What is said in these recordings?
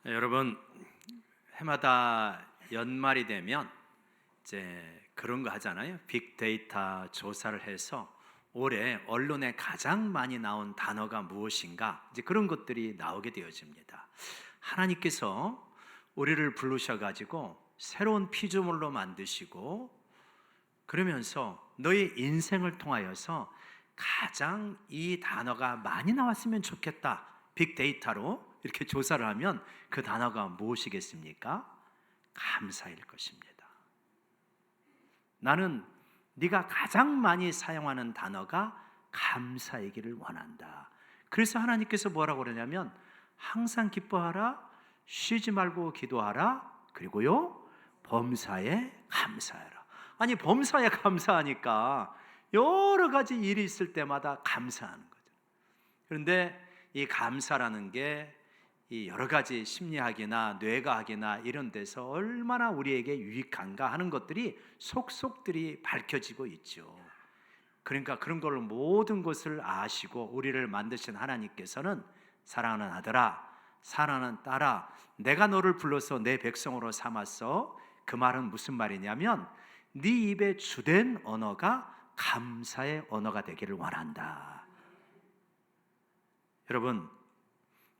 네, 여러분, 해마다 연말이 되면 이제 그런 거 하잖아요. 빅데이터 조사를 해서 올해 언론에 가장 많이 나온 단어가 무엇인가, 이제 그런 것들이 나오게 되어집니다. 하나님께서 우리를 부르셔 가지고 새로운 피조물로 만드시고, 그러면서 너의 인생을 통하여서 가장 이 단어가 많이 나왔으면 좋겠다, 빅데이터로 이렇게 조사를 하면 그 단어가 무엇이겠습니까? 감사일 것입니다. 나는 네가 가장 많이 사용하는 단어가 감사이기를 원한다. 그래서 하나님께서 뭐라고 그러냐면 항상 기뻐하라, 쉬지 말고 기도하라, 그리고요 범사에 감사하라. 아니, 범사에 감사하니까 여러 가지 일이 있을 때마다 감사하는 거죠. 그런데 이 감사라는 게 이 여러 가지 심리학이나 뇌과학이나 이런 데서 얼마나 우리에게 유익한가 하는 것들이 속속들이 밝혀지고 있죠. 그러니까 그런 걸 모든 것을 아시고 우리를 만드신 하나님께서는 사랑하는 아들아, 사랑하는 딸아, 내가 너를 불러서 내 백성으로 삼았어. 그 말은 무슨 말이냐면 네 입에 주된 언어가 감사의 언어가 되기를 원한다. 여러분,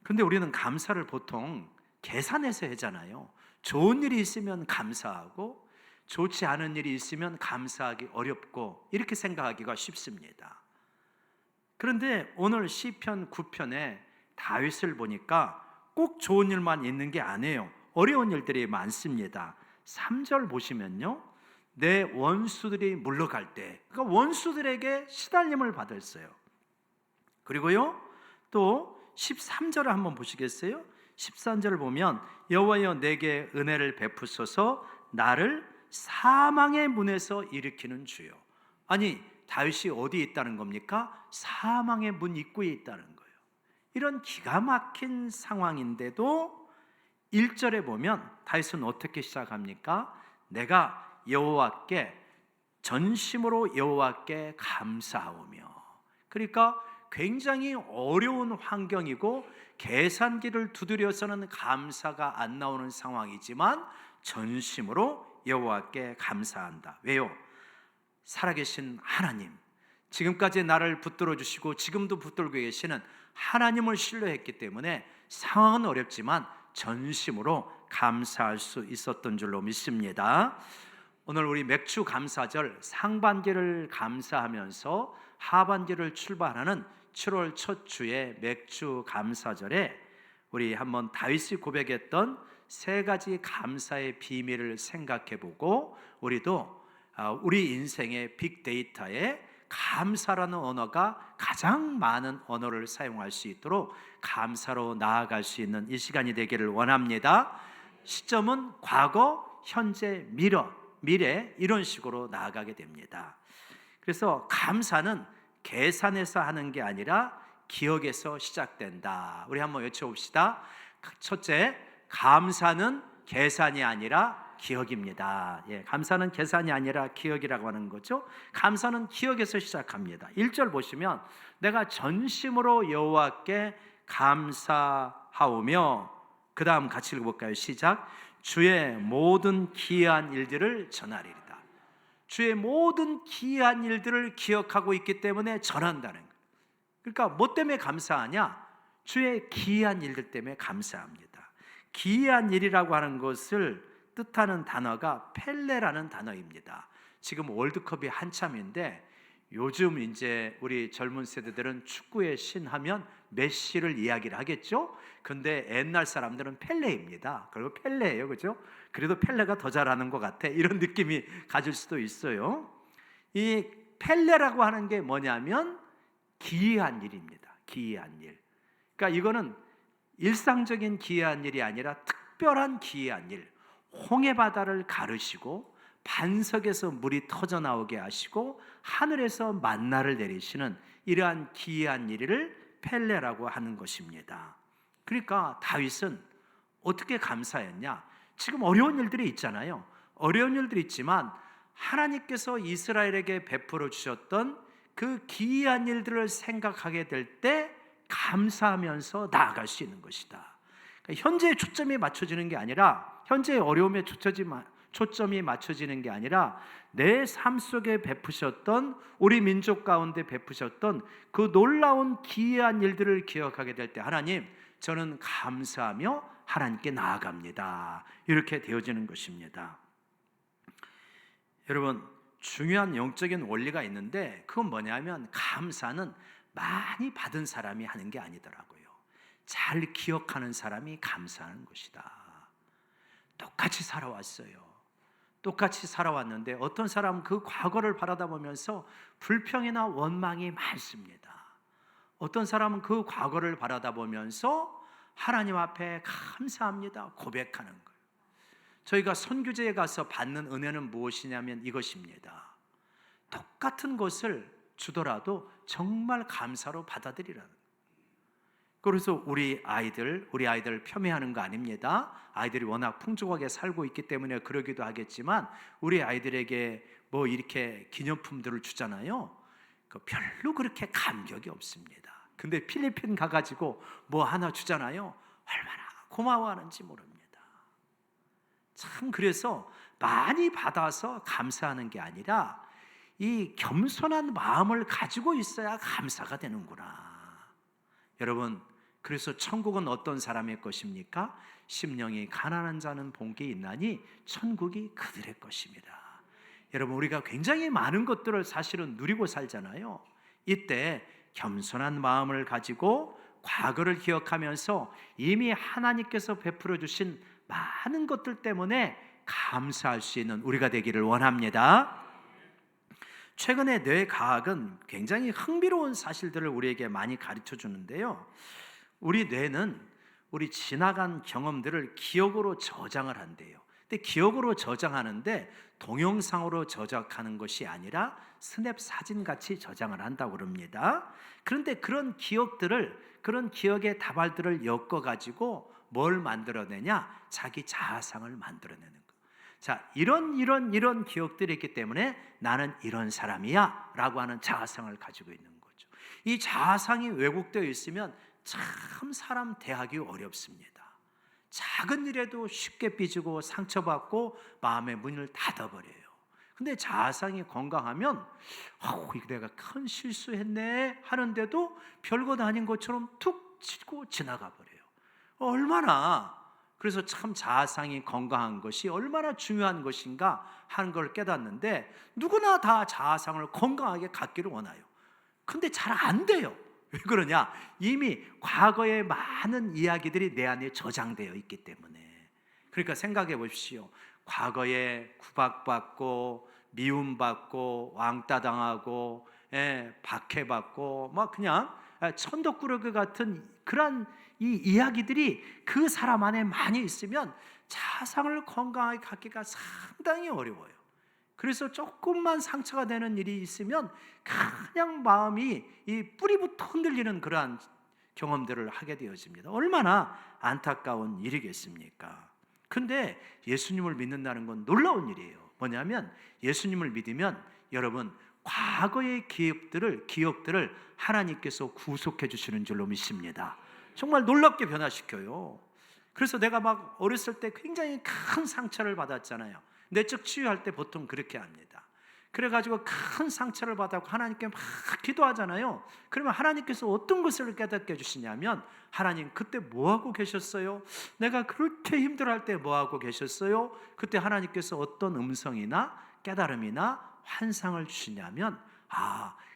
근데 우리는 감사를 보통 계산해서 하잖아요. 좋은 일이 있으면 감사하고 좋지 않은 일이 있으면 감사하기 어렵고 이렇게 생각하기가 쉽습니다. 그런데 오늘 시편 9편에 다윗을 보니까 꼭 좋은 일만 있는 게 아니에요. 어려운 일들이 많습니다. 3절 보시면요, 내 원수들이 물러갈 때, 그러니까 원수들에게 시달림을 받았어요. 그리고요 또 13절을 한번 보시겠어요? 13절을 보면 여호와여 내게 은혜를 베푸소서, 나를 사망의 문에서 일으키는 주요. 아니, 다윗이 어디에 있다는 겁니까? 사망의 문 입구에 있다는 거예요. 이런 기가 막힌 상황인데도 1절에 보면 다윗은 어떻게 시작합니까? 내가 여호와께 전심으로 여호와께 감사하오며. 그러니까 굉장히 어려운 환경이고 계산기를 두드려서는 감사가 안 나오는 상황이지만 전심으로 여호와께 감사한다. 왜요? 살아계신 하나님, 지금까지 나를 붙들어 주시고 지금도 붙들고 계시는 하나님을 신뢰했기 때문에 상황은 어렵지만 전심으로 감사할 수 있었던 줄로 믿습니다. 오늘 우리 맥주 감사절 상반기를 감사하면서 하반기를 출발하는 7월 첫 주의 맥주 감사절에 우리 한번 다윗이 고백했던 세 가지 감사의 비밀을 생각해보고 우리도 우리 인생의 빅데이터에 감사라는 언어가 가장 많은 언어를 사용할 수 있도록 감사로 나아갈 수 있는 이 시간이 되기를 원합니다. 시점은 과거, 현재, 미래 이런 식으로 나아가게 됩니다. 그래서 감사는 계산해서 하는 게 아니라 기억에서 시작된다. 우리 한번 외쳐봅시다. 첫째, 감사는 계산이 아니라 기억입니다. 감사는 계산이 아니라 기억이라고 하는 거죠. 감사는 기억에서 시작합니다. 1절 보시면 내가 전심으로 여호와께 감사하오며, 그 다음 같이 읽어볼까요? 시작. 주의 모든 기이한 일들을 전하리이다. 주의 모든 기이한 일들을 기억하고 있기 때문에 전한다는 거예요. 그러니까 뭐 때문에 감사하냐? 주의 기이한 일들 때문에 감사합니다. 기이한 일이라고 하는 것을 뜻하는 단어가 펠레라는 단어입니다. 지금 월드컵이 한참인데 요즘 이제 우리 젊은 세대들은 축구의 신 하면 메시를 이야기를 하겠죠. 근데 옛날 사람들은 펠레입니다. 그리고 펠레예요, 그죠? 그래도 펠레가 더 잘하는 것 같아, 이런 느낌이 가질 수도 있어요. 이 펠레라고 하는 게 뭐냐면 기이한 일입니다. 기이한 일. 그러니까 이거는 일상적인 기이한 일이 아니라 특별한 기이한 일. 홍해 바다를 가르시고 반석에서 물이 터져 나오게 하시고 하늘에서 만나를 내리시는 이러한 기이한 일을 펠레라고 하는 것입니다. 그러니까 다윗은 어떻게 감사했냐? 지금 어려운 일들이 있잖아요. 어려운 일들이 있지만 하나님께서 이스라엘에게 베풀어 주셨던 그 기이한 일들을 생각하게 될 때 감사하면서 나아갈 수 있는 것이다. 현재에 초점이 맞춰지는 게 아니라, 현재의 어려움에 초점이 맞춰지는 게 아니라 내 삶 속에 베푸셨던, 우리 민족 가운데 베푸셨던 그 놀라운 기이한 일들을 기억하게 될 때 하나님, 저는 감사하며 하나님께 나아갑니다. 이렇게 되어지는 것입니다. 여러분, 중요한 영적인 원리가 있는데 그건 뭐냐면, 감사는 많이 받은 사람이 하는 게 아니더라고요. 잘 기억하는 사람이 감사하는 것이다. 똑같이 살아왔어요. 똑같이 살아왔는데 어떤 사람은 그 과거를 바라다 보면서 불평이나 원망이 많습니다. 어떤 사람은 그 과거를 바라다 보면서 하나님 앞에 감사합니다 고백하는 거예요. 저희가 선교제에 가서 받는 은혜는 무엇이냐면 이것입니다. 똑같은 것을 주더라도 정말 감사로 받아들이라는 거예요. 그래서 우리 아이들 폄훼하는 거 아닙니다. 아이들이 워낙 풍족하게 살고 있기 때문에 그러기도 하겠지만, 우리 아이들에게 뭐 이렇게 기념품들을 주잖아요. 별로 그렇게 감격이 없습니다. 근데 필리핀 가가지고 뭐 하나 주잖아요. 얼마나 고마워하는지 모릅니다. 참, 그래서 많이 받아서 감사하는 게 아니라 이 겸손한 마음을 가지고 있어야 감사가 되는구나. 여러분, 그래서 천국은 어떤 사람의 것입니까? 심령이 가난한 자는 복이 있나니 천국이 그들의 것입니다. 여러분, 우리가 굉장히 많은 것들을 사실은 누리고 살잖아요. 이때 겸손한 마음을 가지고 과거를 기억하면서 이미 하나님께서 베풀어 주신 많은 것들 때문에 감사할 수 있는 우리가 되기를 원합니다. 최근에 뇌과학은 굉장히 흥미로운 사실들을 우리에게 많이 가르쳐 주는데요. 우리 뇌는 우리 지나간 경험들을 기억으로 저장을 한대요. 근데 기억으로 저장하는데 동영상으로 저장하는 것이 아니라 스냅 사진같이 저장을 한다고 그럽니다. 그런데 그런 기억의 다발들을 엮어가지고 뭘 만들어내냐? 자기 자아상을 만들어내는 거예요. 자, 이런 기억들이 있기 때문에 나는 이런 사람이야 라고 하는 자아상을 가지고 있는 거죠. 이 자아상이 왜곡되어 있으면 참 사람 대하기 어렵습니다. 작은 일에도 쉽게 삐지고 상처받고 마음의 문을 닫아버려요. 근데 자아상이 건강하면 내가 큰 실수했네 하는데도 별것 아닌 것처럼 툭 치고 지나가 버려요. 그래서 참 자아상이 건강한 것이 얼마나 중요한 것인가 하는 걸 깨닫는데, 누구나 다 자아상을 건강하게 갖기를 원해요. 근데 잘 안 돼요. 왜 그러냐? 이미 과거의 많은 이야기들이 내 안에 저장되어 있기 때문에. 그러니까 생각해 보십시오. 과거에 구박받고 미움받고 왕따 당하고 박해받고 막 그냥 천덕꾸러기 같은 그런 이 이야기들이 그 사람 안에 많이 있으면 자상을 건강하게 갖기가 상당히 어려워요. 그래서 조금만 상처가 되는 일이 있으면 그냥 마음이 이 뿌리부터 흔들리는 그러한 경험들을 하게 되어집니다. 얼마나 안타까운 일이겠습니까? 근데 예수님을 믿는다는 건 놀라운 일이에요. 뭐냐면 예수님을 믿으면 여러분, 과거의 기억들을 하나님께서 구속해 주시는 줄로 믿습니다. 정말 놀랍게 변화시켜요. 그래서 내가 막 어렸을 때 굉장히 큰 상처를 받았잖아요. 내적 치유할 때 보통 그렇게 합니다. 그래가지고 큰 상처를 받았고 하나님께 막 기도하잖아요. 그러면 하나님께서 어떤 것을 깨닫게 해주시냐면, 하나님 그때 뭐하고 계셨어요? 내가 그렇게 힘들어할 때 뭐하고 계셨어요? 그때 하나님께서 어떤 음성이나 깨달음이나 환상을 주시냐면,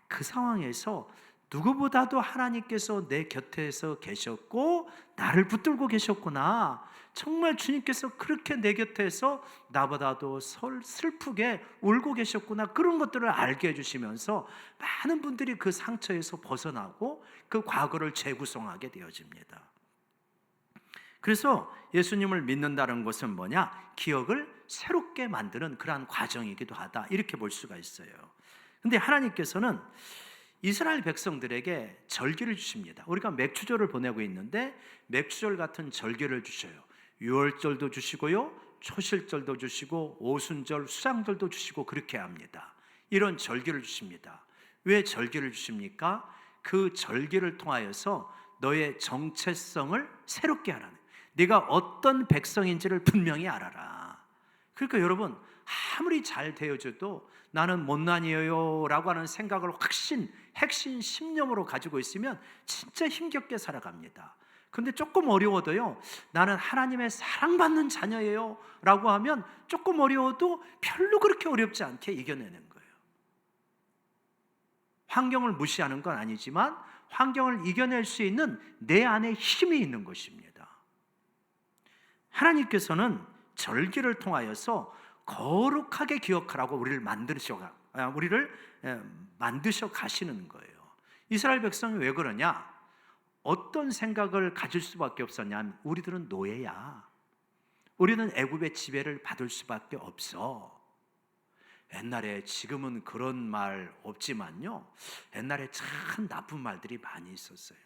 그 상황에서 누구보다도 하나님께서 내 곁에서 계셨고 나를 붙들고 계셨구나. 정말 주님께서 그렇게 내 곁에서 나보다도 슬프게 울고 계셨구나. 그런 것들을 알게 해주시면서 많은 분들이 그 상처에서 벗어나고 그 과거를 재구성하게 되어집니다. 그래서 예수님을 믿는다는 것은 뭐냐? 기억을 새롭게 만드는 그러한 과정이기도 하다, 이렇게 볼 수가 있어요. 근데 하나님께서는 이스라엘 백성들에게 절기를 주십니다. 우리가 맥추절을 보내고 있는데 맥추절 같은 절기를 주셔요. 유월절도 주시고요, 초실절도 주시고 오순절, 수장절도 주시고 그렇게 합니다. 이런 절기를 주십니다. 왜 절기를 주십니까? 그 절기를 통하여서 너의 정체성을 새롭게 하라는, 네가 어떤 백성인지를 분명히 알아라. 그러니까 여러분, 아무리 잘 되어줘도 나는 못난이에요 라고 하는 생각을 핵심 신념으로 가지고 있으면 진짜 힘겹게 살아갑니다. 근데 조금 어려워도요, 나는 하나님의 사랑받는 자녀예요 라고 하면 조금 어려워도 별로 그렇게 어렵지 않게 이겨내는 거예요. 환경을 무시하는 건 아니지만 환경을 이겨낼 수 있는 내 안에 힘이 있는 것입니다. 하나님께서는 절기를 통하여서 거룩하게 기억하라고 우리를 만드셔 가시는 거예요. 이스라엘 백성이 왜 그러냐? 어떤 생각을 가질 수밖에 없었냐면, 우리들은 노예야. 우리는 애굽의 지배를 받을 수밖에 없어. 옛날에, 지금은 그런 말 없지만요, 옛날에 참 나쁜 말들이 많이 있었어요.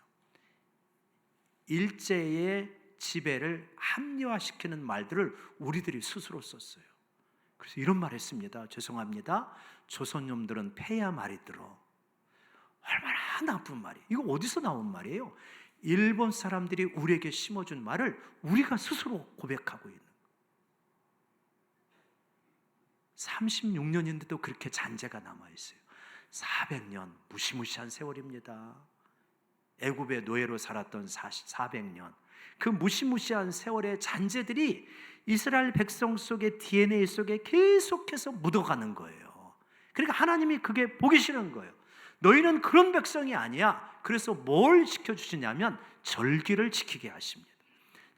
일제의 지배를 합리화시키는 말들을 우리들이 스스로 썼어요. 그래서 이런 말 했습니다. 죄송합니다, 조선놈들은 패야 말이 들어. 얼마나 나쁜 말이에요. 이거 어디서 나온 말이에요? 일본 사람들이 우리에게 심어준 말을 우리가 스스로 고백하고 있는, 36년인데도 그렇게 잔재가 남아있어요. 400년, 무시무시한 세월입니다. 애굽의 노예로 살았던 400년, 그 무시무시한 세월의 잔재들이 이스라엘 백성 속의 DNA 속에 계속해서 묻어가는 거예요. 그러니까 하나님이 그게 보기 싫은 거예요. 너희는 그런 백성이 아니야. 그래서 뭘 지켜주시냐면 절기를 지키게 하십니다.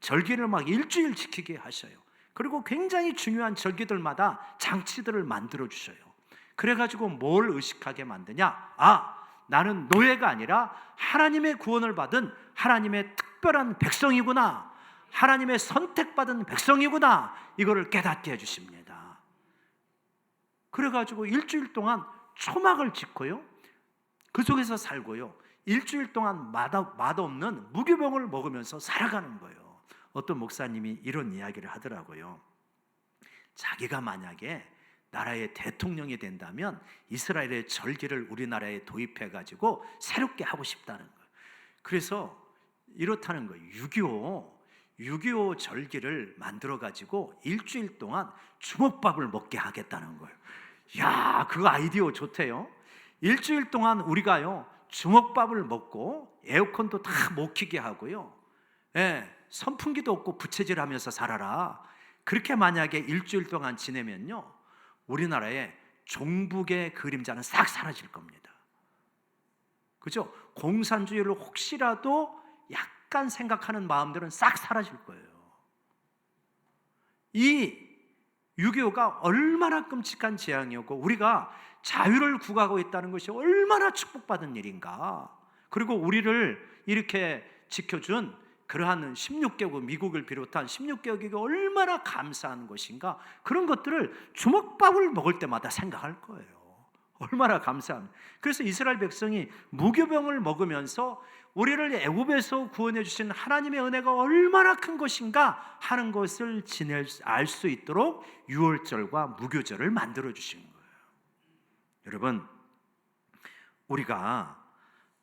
절기를 막 일주일 지키게 하셔요. 그리고 굉장히 중요한 절기들마다 장치들을 만들어 주셔요. 그래가지고 뭘 의식하게 만드냐? 나는 노예가 아니라 하나님의 구원을 받은 하나님의 특별한 백성이구나, 하나님의 선택받은 백성이구나, 이거를 깨닫게 해주십니다. 그래가지고 일주일 동안 초막을 짓고요, 그 속에서 살고요, 일주일 동안 맛없는 무교병을 먹으면서 살아가는 거예요. 어떤 목사님이 이런 이야기를 하더라고요. 자기가 만약에 나라의 대통령이 된다면 이스라엘의 절기를 우리나라에 도입해가지고 새롭게 하고 싶다는 거예요. 그래서 이렇다는 거예요. 6.25 절기를 만들어가지고 일주일 동안 주먹밥을 먹게 하겠다는 거예요. 야, 그 아이디어 좋대요. 일주일 동안 우리가요, 주먹밥을 먹고 에어컨도 다 못 켜게 하고요, 선풍기도 없고 부채질하면서 살아라. 그렇게 만약에 일주일 동안 지내면요, 우리나라의 종북의 그림자는 싹 사라질 겁니다. 그죠? 공산주의를 혹시라도 약간 생각하는 마음들은 싹 사라질 거예요. 이 6.25가 얼마나 끔찍한 재앙이었고 우리가 자유를 구가하고 있다는 것이 얼마나 축복받은 일인가. 그리고 우리를 이렇게 지켜준 그러한 16개국, 미국을 비롯한 16개국이 얼마나 감사한 것인가. 그런 것들을 주먹밥을 먹을 때마다 생각할 거예요. 얼마나 감사합니다. 그래서 이스라엘 백성이 무교병을 먹으면서 우리를 애굽에서 구원해 주신 하나님의 은혜가 얼마나 큰 것인가 하는 것을 알 수 있도록 유월절과 무교절을 만들어 주신 거예요. 여러분, 우리가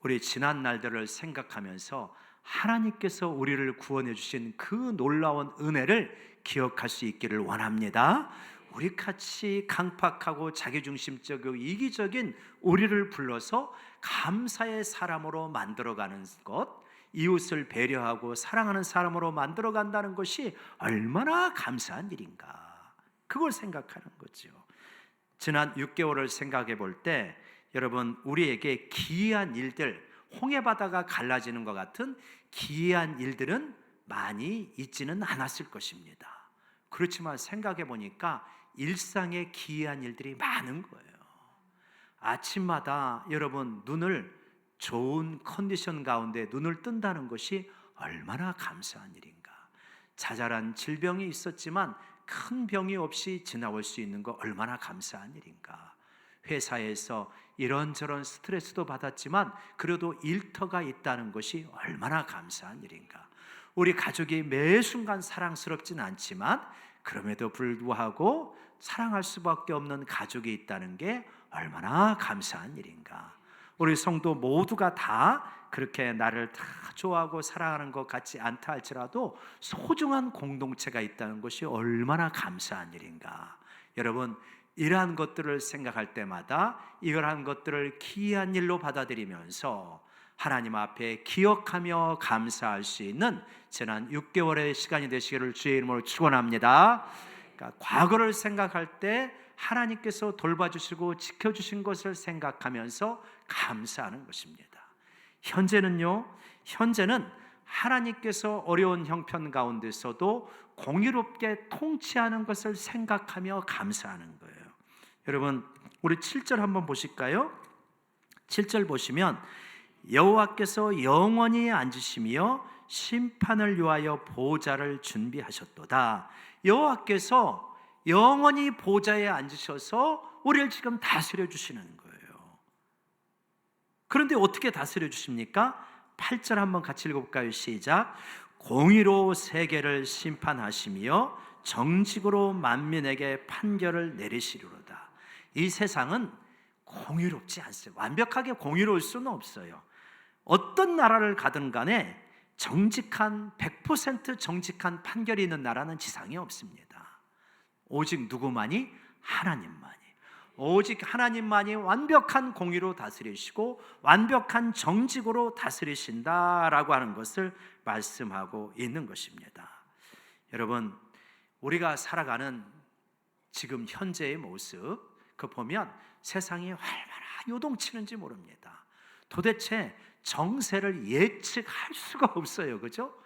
우리 지난 날들을 생각하면서 하나님께서 우리를 구원해 주신 그 놀라운 은혜를 기억할 수 있기를 원합니다. 우리 같이 강팍하고 자기중심적이고 이기적인 우리를 불러서 감사의 사람으로 만들어가는 것, 이웃을 배려하고 사랑하는 사람으로 만들어간다는 것이 얼마나 감사한 일인가, 그걸 생각하는 거죠. 지난 6개월을 생각해 볼 때 여러분, 우리에게 기이한 일들, 홍해바다가 갈라지는 것 같은 기이한 일들은 많이 있지는 않았을 것입니다. 그렇지만 생각해 보니까 일상의 기이한 일들이 많은 거예요. 아침마다 여러분, 눈을 좋은 컨디션 가운데 눈을 뜬다는 것이 얼마나 감사한 일인가. 자잘한 질병이 있었지만 큰 병이 없이 지나올 수 있는 거 얼마나 감사한 일인가. 회사에서 이런저런 스트레스도 받았지만 그래도 일터가 있다는 것이 얼마나 감사한 일인가. 우리 가족이 매 순간 사랑스럽진 않지만 그럼에도 불구하고 사랑할 수밖에 없는 가족이 있다는 게 얼마나 감사한 일인가. 우리 성도 모두가 다 그렇게 나를 다 좋아하고 사랑하는 것 같지 않다 할지라도 소중한 공동체가 있다는 것이 얼마나 감사한 일인가. 여러분, 이러한 것들을 생각할 때마다 이러한 것들을 귀한 일로 받아들이면서 하나님 앞에 기억하며 감사할 수 있는 지난 6개월의 시간이 되시기를 주의 이름으로 축원합니다. 그러니까 과거를 생각할 때 하나님께서 돌봐주시고 지켜주신 것을 생각하면서 감사하는 것입니다. 현재는 하나님께서 어려운 형편 가운데서도 공의롭게 통치하는 것을 생각하며 감사하는 거예요. 여러분, 우리 7절 한번 보실까요? 7절 보시면 여호와께서 영원히 앉으시며 심판을 위하여 보좌를 준비하셨도다. 여호와께서 영원히 보좌에 앉으셔서 우리를 지금 다스려 주시는 거예요. 그런데 어떻게 다스려 주십니까? 8절 한번 같이 읽어볼까요? 시작. 공의로 세계를 심판하시며 정직으로 만민에게 판결을 내리시리로다. 이 세상은 공의롭지 않습니다. 완벽하게 공의로울 수는 없어요. 어떤 나라를 가든 간에 정직한 100% 정직한 판결이 있는 나라는 지상에 없습니다. 오직 누구만이? 하나님만이. 오직 하나님만이 완벽한 공의로 다스리시고 완벽한 정직으로 다스리신다라고 하는 것을 말씀하고 있는 것입니다. 여러분, 우리가 살아가는 지금 현재의 모습, 그 보면 세상이 얼마나 요동치는지 모릅니다. 도대체 정세를 예측할 수가 없어요. 그죠?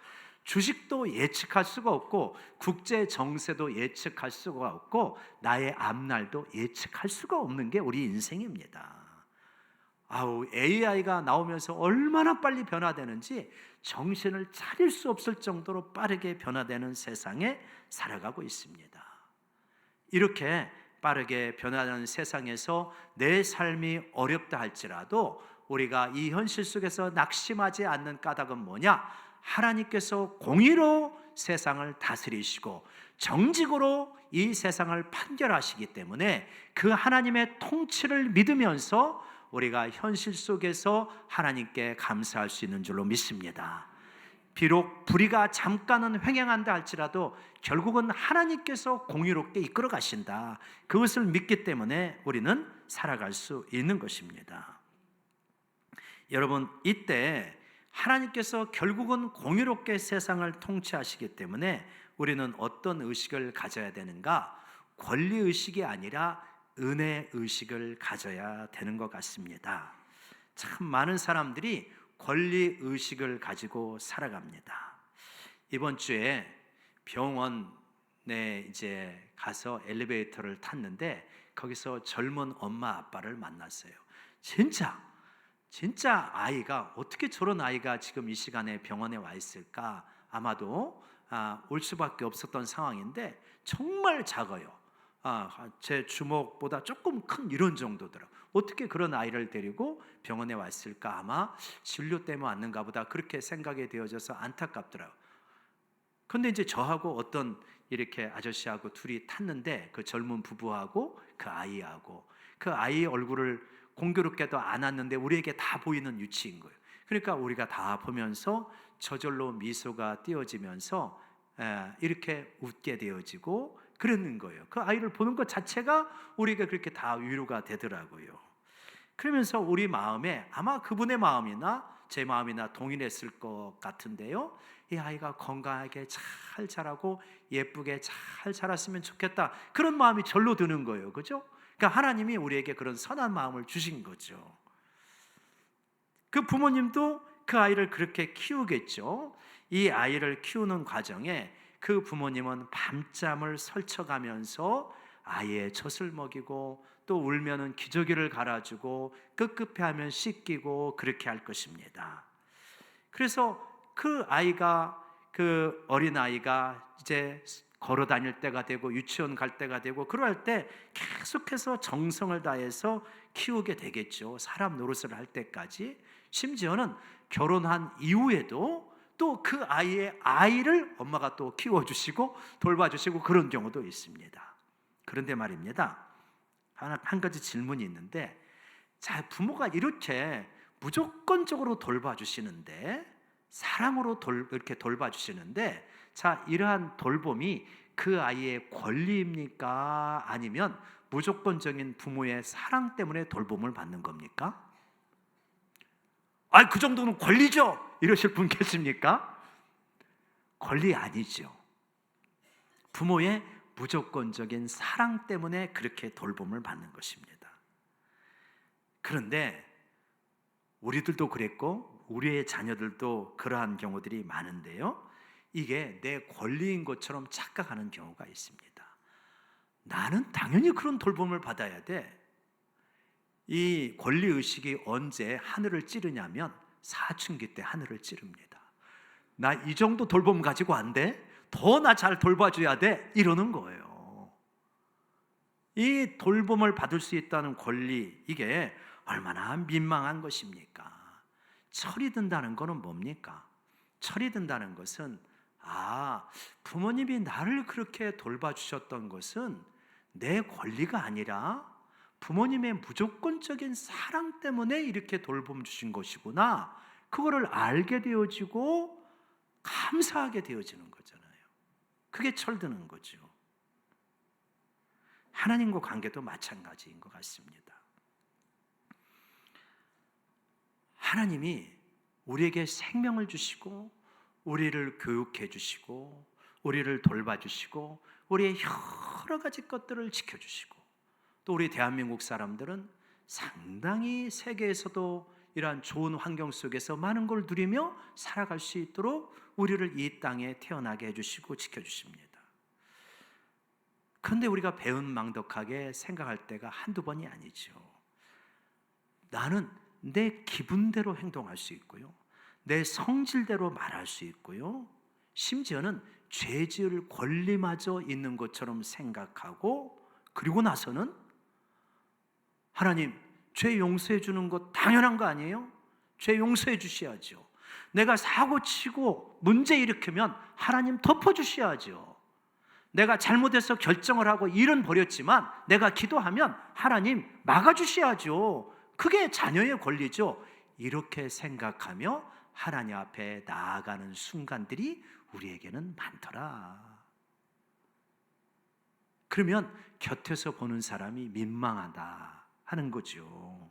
주식도 예측할 수가 없고 국제 정세도 예측할 수가 없고 나의 앞날도 예측할 수가 없는 게 우리 인생입니다. AI가 나오면서 얼마나 빨리 변화되는지 정신을 차릴 수 없을 정도로 빠르게 변화되는 세상에 살아가고 있습니다. 이렇게 빠르게 변화하는 세상에서 내 삶이 어렵다 할지라도 우리가 이 현실 속에서 낙심하지 않는 까닭은 뭐냐? 하나님께서 공의로 세상을 다스리시고 정직으로 이 세상을 판결하시기 때문에 그 하나님의 통치를 믿으면서 우리가 현실 속에서 하나님께 감사할 수 있는 줄로 믿습니다. 비록 불의가 잠깐은 횡행한다 할지라도 결국은 하나님께서 공의롭게 이끌어 가신다. 그것을 믿기 때문에 우리는 살아갈 수 있는 것입니다. 여러분, 이때 하나님께서 결국은 공의롭게 세상을 통치하시기 때문에 우리는 어떤 의식을 가져야 되는가? 권리의식이 아니라 은혜의식을 가져야 되는 것 같습니다. 참 많은 사람들이 권리의식을 가지고 살아갑니다. 이번 주에 병원에 이제 가서 엘리베이터를 탔는데 거기서 젊은 엄마 아빠를 만났어요. 진짜 아이가 어떻게 저런 아이가 지금 이 시간에 병원에 와 있을까? 아마도 올 수밖에 없었던 상황인데 정말 작아요. 제 주먹보다 조금 큰 이런 정도더라고요. 어떻게 그런 아이를 데리고 병원에 왔을까? 아마 진료 때문에 왔는가 보다 그렇게 생각이 되어져서 안타깝더라고요. 그런데 이제 저하고 어떤 이렇게 아저씨하고 둘이 탔는데 그 젊은 부부하고 그 아이하고 그 아이 얼굴을 공교롭게도 안 왔는데 우리에게 다 보이는 위치인 거예요. 그러니까 우리가 다 보면서 저절로 미소가 띄어지면서 이렇게 웃게 되어지고 그러는 거예요. 그 아이를 보는 것 자체가 우리가 그렇게 다 위로가 되더라고요. 그러면서 우리 마음에 아마 그분의 마음이나 제 마음이나 동일했을 것 같은데요. 이 아이가 건강하게 잘 자라고 예쁘게 잘 자랐으면 좋겠다. 그런 마음이 절로 드는 거예요. 그죠? 그러니까 하나님이 우리에게 그런 선한 마음을 주신 거죠. 그 부모님도 그 아이를 그렇게 키우겠죠. 이 아이를 키우는 과정에 그 부모님은 밤잠을 설쳐가면서 아이의 젖을 먹이고 또 울면은 기저귀를 갈아주고 급급해하면 씻기고 그렇게 할 것입니다. 그래서 그 아이가 그 어린아이가 이제 걸어 다닐 때가 되고 유치원 갈 때가 되고 그럴 때 계속해서 정성을 다해서 키우게 되겠죠. 사람 노릇을 할 때까지. 심지어는 결혼한 이후에도 또 그 아이의 아이를 엄마가 또 키워주시고 돌봐주시고 그런 경우도 있습니다. 그런데 말입니다. 한 가지 질문이 있는데 자, 부모가 이렇게 무조건적으로 돌봐주시는데, 사랑으로 이렇게 돌봐주시는데, 자, 이러한 돌봄이 그 아이의 권리입니까? 아니면 무조건적인 부모의 사랑 때문에 돌봄을 받는 겁니까? 그 정도는 권리죠! 이러실 분 계십니까? 권리 아니죠. 부모의 무조건적인 사랑 때문에 그렇게 돌봄을 받는 것입니다. 그런데 우리들도 그랬고 우리의 자녀들도 그러한 경우들이 많은데요, 이게 내 권리인 것처럼 착각하는 경우가 있습니다. 나는 당연히 그런 돌봄을 받아야 돼. 이 권리의식이 언제 하늘을 찌르냐면 사춘기 때 하늘을 찌릅니다. 나 이 정도 돌봄 가지고 안 돼? 더 나 잘 돌봐줘야 돼? 이러는 거예요. 이 돌봄을 받을 수 있다는 권리, 이게 얼마나 민망한 것입니까? 철이 든다는 것은 뭡니까? 철이 든다는 것은 부모님이 나를 그렇게 돌봐주셨던 것은 내 권리가 아니라 부모님의 무조건적인 사랑 때문에 이렇게 돌봄 주신 것이구나, 그거를 알게 되어지고 감사하게 되어지는 거잖아요. 그게 철드는 거죠. 하나님과 관계도 마찬가지인 것 같습니다. 하나님이 우리에게 생명을 주시고 우리를 교육해 주시고 우리를 돌봐주시고 우리의 여러 가지 것들을 지켜주시고, 또 우리 대한민국 사람들은 상당히 세계에서도 이러한 좋은 환경 속에서 많은 걸 누리며 살아갈 수 있도록 우리를 이 땅에 태어나게 해주시고 지켜주십니다. 그런데 우리가 배은망덕하게 생각할 때가 한두 번이 아니죠. 나는 내 기분대로 행동할 수 있고요, 내 성질대로 말할 수 있고요, 심지어는 죄 지을 권리마저 있는 것처럼 생각하고, 그리고 나서는 하나님, 죄 용서해 주는 것 당연한 거 아니에요? 죄 용서해 주셔야죠. 내가 사고치고 문제 일으키면 하나님 덮어주셔야죠. 내가 잘못해서 결정을 하고 일은 벌였지만 내가 기도하면 하나님 막아주셔야죠. 그게 자녀의 권리죠. 이렇게 생각하며 하나님 앞에 나아가는 순간들이 우리에게는 많더라. 그러면 곁에서 보는 사람이 민망하다 하는 거죠.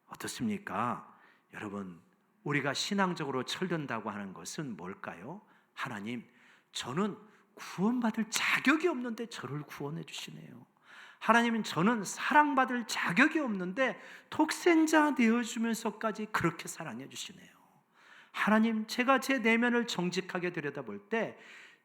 어떻습니까? 여러분, 우리가 신앙적으로 철든다고 하는 것은 뭘까요? 하나님, 저는 구원받을 자격이 없는데 저를 구원해 주시네요. 하나님은 저는 사랑받을 자격이 없는데 독생자 되어주면서까지 그렇게 사랑해 주시네요. 하나님, 제가 제 내면을 정직하게 들여다볼 때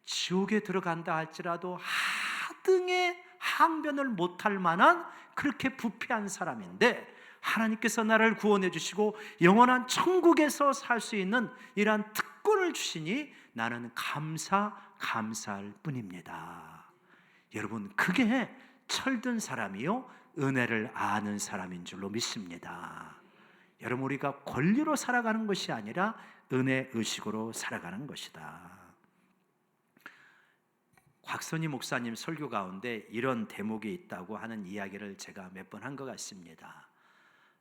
지옥에 들어간다 할지라도 하등의 항변을 못할 만한 그렇게 부패한 사람인데 하나님께서 나를 구원해 주시고 영원한 천국에서 살 수 있는 이러한 특권을 주시니 나는 감사할 뿐입니다. 여러분, 그게 철든 사람이요 은혜를 아는 사람인 줄로 믿습니다. 여러분, 우리가 권리로 살아가는 것이 아니라 은혜 의식으로 살아가는 것이다. 곽선희 목사님 설교 가운데 이런 대목이 있다고 하는 이야기를 제가 몇 번 한 것 같습니다.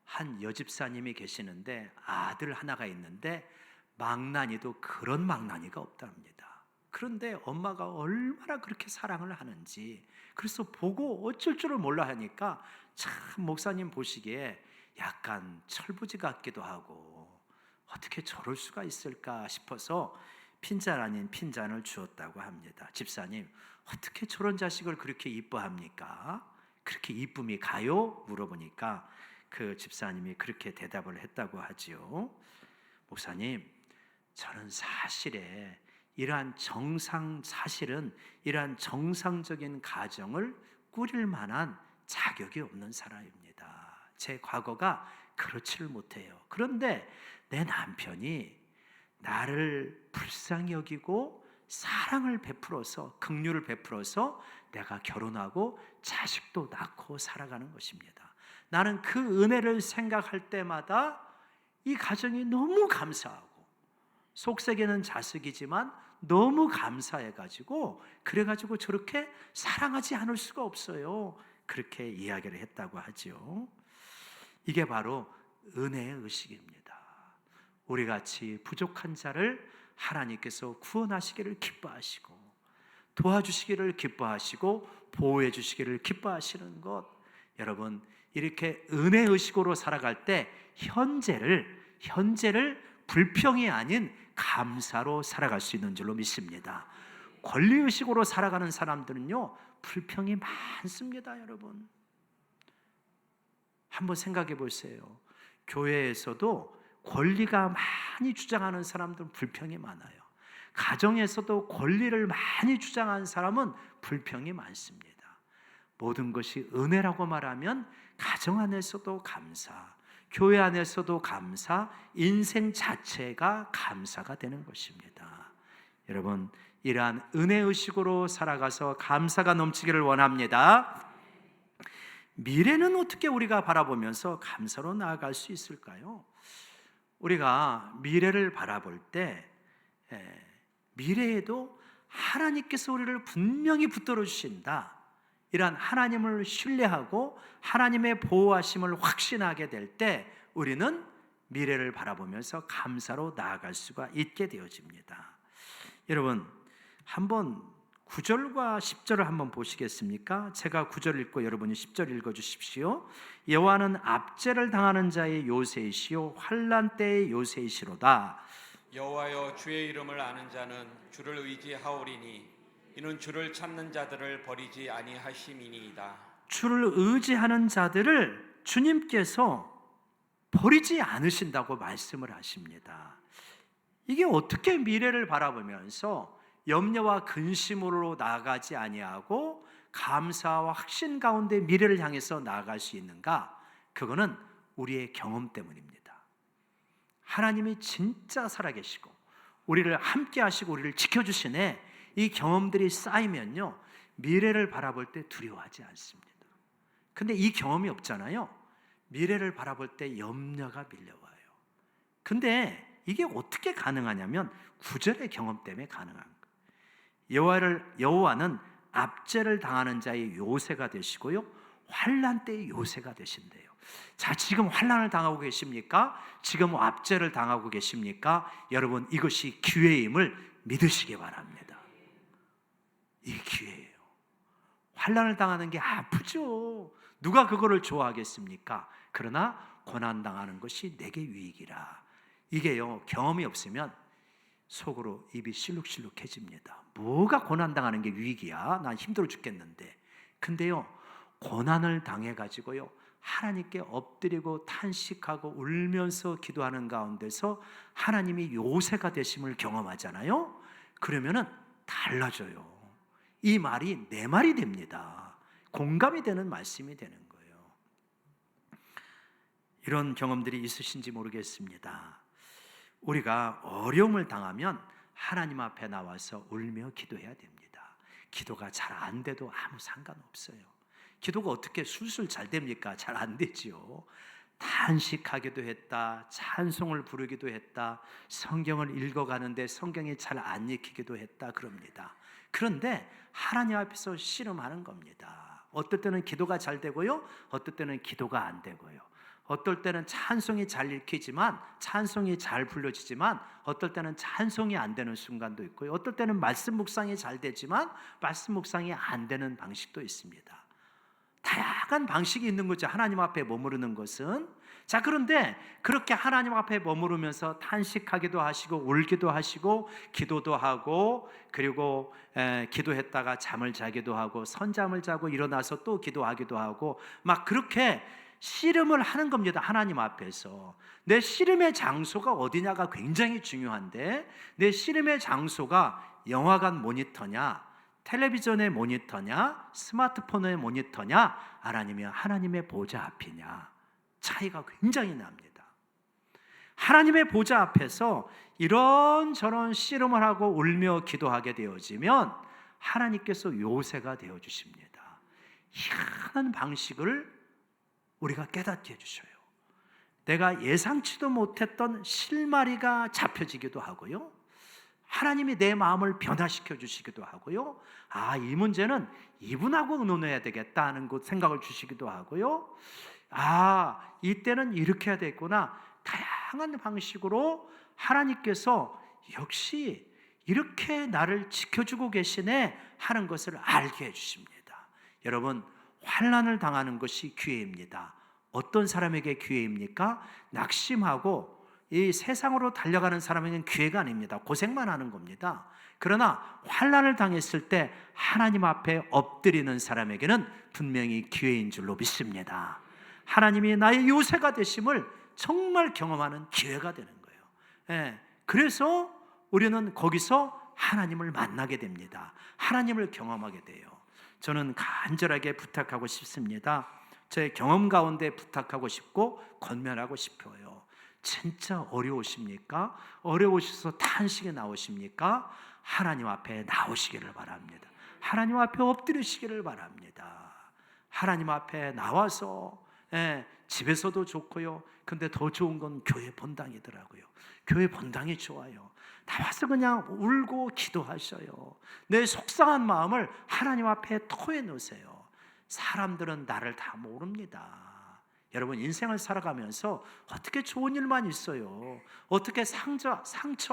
한 여집사님이 계시는데 아들 하나가 있는데 망나니도 그런 망나니가 없답니다. 그런데 엄마가 얼마나 그렇게 사랑을 하는지, 그래서 보고 어쩔 줄을 몰라 하니까 참 목사님 보시기에 약간 철부지 같기도 하고 어떻게 저럴 수가 있을까 싶어서 핀잔 아닌 핀잔을 주었다고 합니다. 집사님, 어떻게 저런 자식을 그렇게 이뻐합니까? 그렇게 이쁨이 가요? 물어보니까 그 집사님이 그렇게 대답을 했다고 하지요. 목사님, 저는 사실은 이러한 정상적인 가정을 꾸릴 만한 자격이 없는 사람입니다. 제 과거가 그렇지를 못해요. 그런데 내 남편이 나를 불쌍히 여기고 사랑을 베풀어서, 긍휼을 베풀어서 내가 결혼하고 자식도 낳고 살아가는 것입니다. 나는 그 은혜를 생각할 때마다 이 가정이 너무 감사하고, 속색에는 자식이지만 너무 감사해가지고 그래가지고 저렇게 사랑하지 않을 수가 없어요. 그렇게 이야기를 했다고 하죠. 이게 바로 은혜의 의식입니다. 우리 같이 부족한 자를 하나님께서 구원하시기를 기뻐하시고 도와주시기를 기뻐하시고 보호해 주시기를 기뻐하시는 것, 여러분 이렇게 은혜 의식으로 살아갈 때 현재를 불평이 아닌 감사로 살아갈 수 있는 줄로 믿습니다. 권리 의식으로 살아가는 사람들은요 불평이 많습니다. 여러분 한번 생각해 보세요. 교회에서도 권리가 많이 주장하는 사람들은 불평이 많아요. 가정에서도 권리를 많이 주장하는 사람은 불평이 많습니다. 모든 것이 은혜라고 말하면 가정 안에서도 감사, 교회 안에서도 감사, 인생 자체가 감사가 되는 것입니다. 여러분 이러한 은혜의식으로 살아가서 감사가 넘치기를 원합니다. 미래는 어떻게 우리가 바라보면서 감사로 나아갈 수 있을까요? 우리가 미래를 바라볼 때 미래에도 하나님께서 우리를 분명히 붙들어 주신다, 이러한 하나님을 신뢰하고 하나님의 보호하심을 확신하게 될 때 우리는 미래를 바라보면서 감사로 나아갈 수가 있게 되어집니다. 여러분 한번 9절과 10절을 한번 보시겠습니까? 제가 9절 읽고 여러분이 10절 읽어주십시오. 여호와는 압제를 당하는 자의 요새이시요 환난 때의 요새이시로다. 여호와여, 주의 이름을 아는 자는 주를 의지하오리니 이는 주를 찾는 자들을 버리지 아니하심이니이다. 주를 의지하는 자들을 주님께서 버리지 않으신다고 말씀을 하십니다. 이게 어떻게 미래를 바라보면서 염려와 근심으로 나아가지 아니하고 감사와 확신 가운데 미래를 향해서 나아갈 수 있는가? 그거는 우리의 경험 때문입니다. 하나님이 진짜 살아계시고 우리를 함께 하시고 우리를 지켜주시네, 이 경험들이 쌓이면요 미래를 바라볼 때 두려워하지 않습니다. 근데 이 경험이 없잖아요. 미래를 바라볼 때 염려가 밀려와요. 근데 이게 어떻게 가능하냐면 9절의 경험 때문에 가능한 거예요. 여호와는 압제를 당하는 자의 요새가 되시고요 환난 때의 요새가 되신대요. 자, 지금 환난을 당하고 계십니까? 지금 압제를 당하고 계십니까? 여러분 이것이 기회임을 믿으시기 바랍니다. 이 기회예요. 환난을 당하는 게 아프죠. 누가 그거를 좋아하겠습니까? 그러나 고난당하는 것이 내게 유익이라. 이게요 경험이 없으면 속으로 입이 실룩실룩해집니다. 뭐가 고난당하는 게 유익이야? 난 힘들어 죽겠는데. 근데요 고난을 당해가지고요 하나님께 엎드리고 탄식하고 울면서 기도하는 가운데서 하나님이 요새가 되심을 경험하잖아요. 그러면은 달라져요. 이 말이 내 말이 됩니다. 공감이 되는 말씀이 되는 거예요. 이런 경험들이 있으신지 모르겠습니다. 우리가 어려움을 당하면 하나님 앞에 나와서 울며 기도해야 됩니다. 기도가 잘 안 돼도 아무 상관없어요. 기도가 어떻게 술술 잘 됩니까? 잘 안 되지요. 탄식하기도 했다, 찬송을 부르기도 했다, 성경을 읽어가는데 성경이 잘 안 읽히기도 했다 그럽니다. 그런데 하나님 앞에서 씨름하는 겁니다. 어떨 때는 기도가 잘 되고요, 어떨 때는 기도가 안 되고요, 어떨 때는 찬송이 잘 읽히지만 찬송이 잘 불려지지만 어떨 때는 찬송이 안 되는 순간도 있고요, 어떨 때는 말씀 묵상이 잘 되지만 말씀 묵상이 안 되는 방식도 있습니다. 다양한 방식이 있는 거죠. 하나님 앞에 머무르는 것은. 자, 그런데 그렇게 하나님 앞에 머무르면서 탄식하기도 하시고 울기도 하시고 기도도 하고 그리고 기도했다가 잠을 자기도 하고 선잠을 자고 일어나서 또 기도하기도 하고 막 그렇게 씨름을 하는 겁니다. 하나님 앞에서. 내 씨름의 장소가 어디냐가 굉장히 중요한데, 내 씨름의 장소가 영화관 모니터냐, 텔레비전의 모니터냐, 스마트폰의 모니터냐, 아니면 하나님의 보좌 앞이냐, 차이가 굉장히 납니다. 하나님의 보좌 앞에서 이런저런 씨름을 하고 울며 기도하게 되어지면 하나님께서 요새가 되어주십니다. 희한한 방식을 우리가 깨닫게 해주셔요. 내가 예상치도 못했던 실마리가 잡혀지기도 하고요, 하나님이 내 마음을 변화시켜 주시기도 하고요, 이 문제는 이분하고 의논해야 되겠다 하는 생각을 주시기도 하고요, 이때는 이렇게 해야 되겠구나. 다양한 방식으로 하나님께서 역시 이렇게 나를 지켜주고 계시네 하는 것을 알게 해주십니다. 여러분, 환난을 당하는 것이 기회입니다. 어떤 사람에게 기회입니까? 낙심하고 이 세상으로 달려가는 사람에게는 기회가 아닙니다. 고생만 하는 겁니다. 그러나 환난을 당했을 때 하나님 앞에 엎드리는 사람에게는 분명히 기회인 줄로 믿습니다. 하나님이 나의 요새가 되심을 정말 경험하는 기회가 되는 거예요. 그래서 우리는 거기서 하나님을 만나게 됩니다. 하나님을 경험하게 돼요. 저는 간절하게 부탁하고 싶습니다. 제 경험 가운데 부탁하고 싶고 권면하고 싶어요. 진짜 어려우십니까? 어려우셔서 탄식이 나오십니까? 하나님 앞에 나오시기를 바랍니다. 하나님 앞에 엎드리시기를 바랍니다. 하나님 앞에 나와서 집에서도 좋고요. 근데 더 좋은 건 교회 본당이더라고요. 교회 본당이 좋아요. 나와서 그냥 울고 기도하셔요. 내 속상한 마음을 하나님 앞에 토해 놓으세요. 사람들은 나를 다 모릅니다. 여러분, 인생을 살아가면서 어떻게 좋은 일만 있어요? 어떻게 상처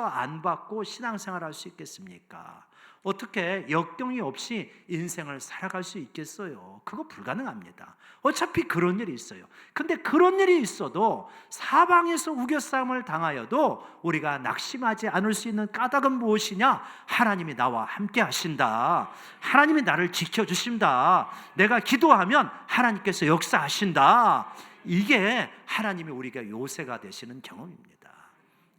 안 받고 신앙생활 할 수 있겠습니까? 어떻게 역경이 없이 인생을 살아갈 수 있겠어요? 그거 불가능합니다. 어차피 그런 일이 있어요. 근데 그런 일이 있어도 사방에서 우겨싸움을 당하여도 우리가 낙심하지 않을 수 있는 까닭은 무엇이냐? 하나님이 나와 함께 하신다. 하나님이 나를 지켜주신다. 내가 기도하면 하나님께서 역사하신다. 이게 하나님이 우리가 요새가 되시는 경험입니다.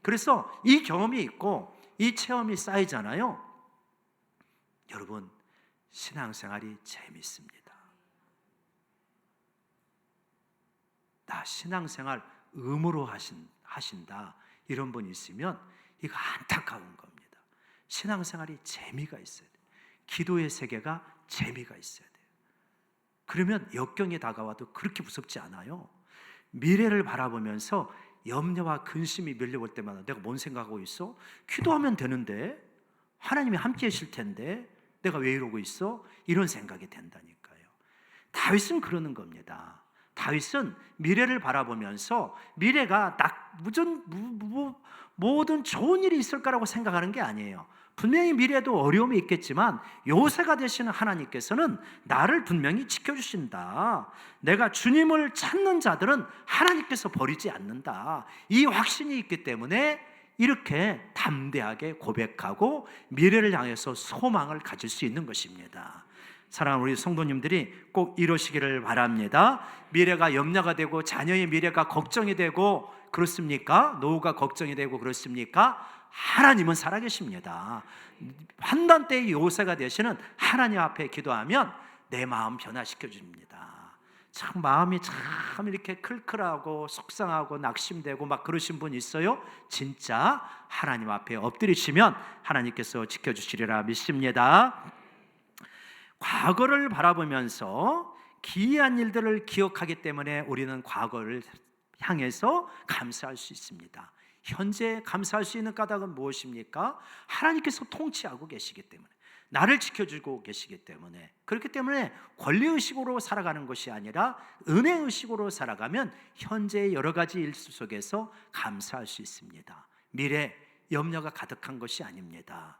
그래서 이 경험이 있고 이 체험이 쌓이잖아요. 여러분, 신앙생활이 재밌습니다. 나 신앙생활 의무로 하신다 이런 분 있으면 이거 안타까운 겁니다. 신앙생활이 재미가 있어야 돼요. 기도의 세계가 재미가 있어야 돼요. 그러면 역경이 다가와도 그렇게 무섭지 않아요. 미래를 바라보면서 염려와 근심이 밀려올 때마다 내가 뭔 생각하고 있어? 기도하면 되는데, 하나님이 함께 하실 텐데 내가 왜 이러고 있어? 이런 생각이 된다니까요. 다윗은 그러는 겁니다. 다윗은 미래를 바라보면서 미래가 모든 좋은 일이 있을 거라고 생각하는 게 아니에요. 분명히 미래에도 어려움이 있겠지만 요새가 되시는 하나님께서는 나를 분명히 지켜주신다. 내가 주님을 찾는 자들은 하나님께서 버리지 않는다. 이 확신이 있기 때문에 이렇게 담대하게 고백하고 미래를 향해서 소망을 가질 수 있는 것입니다. 사랑하는 우리 성도님들이 꼭 이러시기를 바랍니다. 미래가 염려가 되고 자녀의 미래가 걱정이 되고 그렇습니까? 노후가 걱정이 되고 그렇습니까? 하나님은 살아계십니다. 환난 때의 요새가 되시는 하나님 앞에 기도하면 내 마음 변화시켜 줍니다. 참 마음이 참 이렇게 클클하고 속상하고 낙심되고 막 그러신 분 있어요? 진짜 하나님 앞에 엎드리시면 하나님께서 지켜주시리라 믿습니다. 과거를 바라보면서 기이한 일들을 기억하기 때문에 우리는 과거를 향해서 감사할 수 있습니다. 현재 감사할 수 있는 까닭은 무엇입니까? 하나님께서 통치하고 계시기 때문에, 나를 지켜주고 계시기 때문에, 그렇기 때문에 권리의식으로 살아가는 것이 아니라 은혜의식으로 살아가면 현재의 여러 가지 일 속에서 감사할 수 있습니다. 미래 염려가 가득한 것이 아닙니다.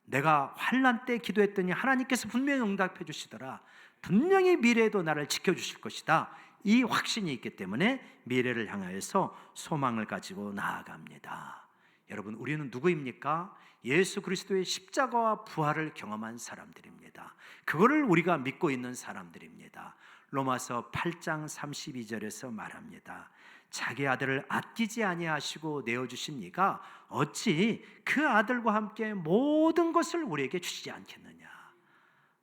내가 환난 때 기도했더니 하나님께서 분명히 응답해 주시더라. 분명히 미래에도 나를 지켜주실 것이다. 이 확신이 있기 때문에 미래를 향하여서 소망을 가지고 나아갑니다. 여러분, 우리는 누구입니까? 예수 그리스도의 십자가와 부활을 경험한 사람들입니다. 그거를 우리가 믿고 있는 사람들입니다. 로마서 8장 32절에서 말합니다. 자기 아들을 아끼지 아니하시고 내어주신 이가 어찌 그 아들과 함께 모든 것을 우리에게 주시지 않겠느냐.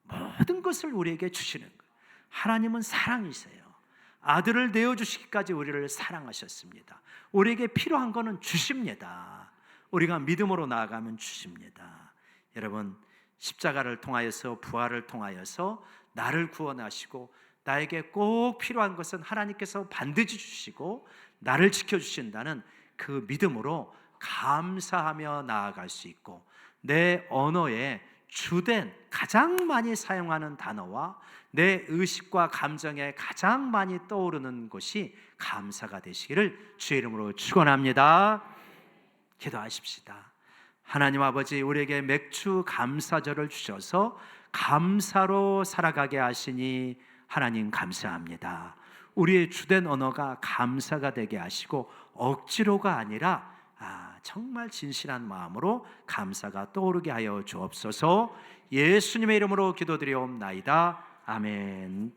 모든 것을 우리에게 주시는 거예요. 하나님은 사랑이세요. 아들을 내어주시기까지 우리를 사랑하셨습니다. 우리에게 필요한 것은 주십니다. 우리가 믿음으로 나아가면 주십니다. 여러분, 십자가를 통하여서 부활을 통하여서 나를 구원하시고 나에게 꼭 필요한 것은 하나님께서 반드시 주시고 나를 지켜주신다는 그 믿음으로 감사하며 나아갈 수 있고 내 언어에 주된 가장 많이 사용하는 단어와 내 의식과 감정에 가장 많이 떠오르는 것이 감사가 되시기를 주의 이름으로 축원합니다. 기도하십시다. 하나님 아버지, 우리에게 맥주 감사절을 주셔서 감사로 살아가게 하시니 하나님 감사합니다. 우리의 주된 언어가 감사가 되게 하시고 억지로가 아니라 정말 진실한 마음으로 감사가 떠오르게 하여 주옵소서. 예수님의 이름으로 기도드리옵나이다. 아멘.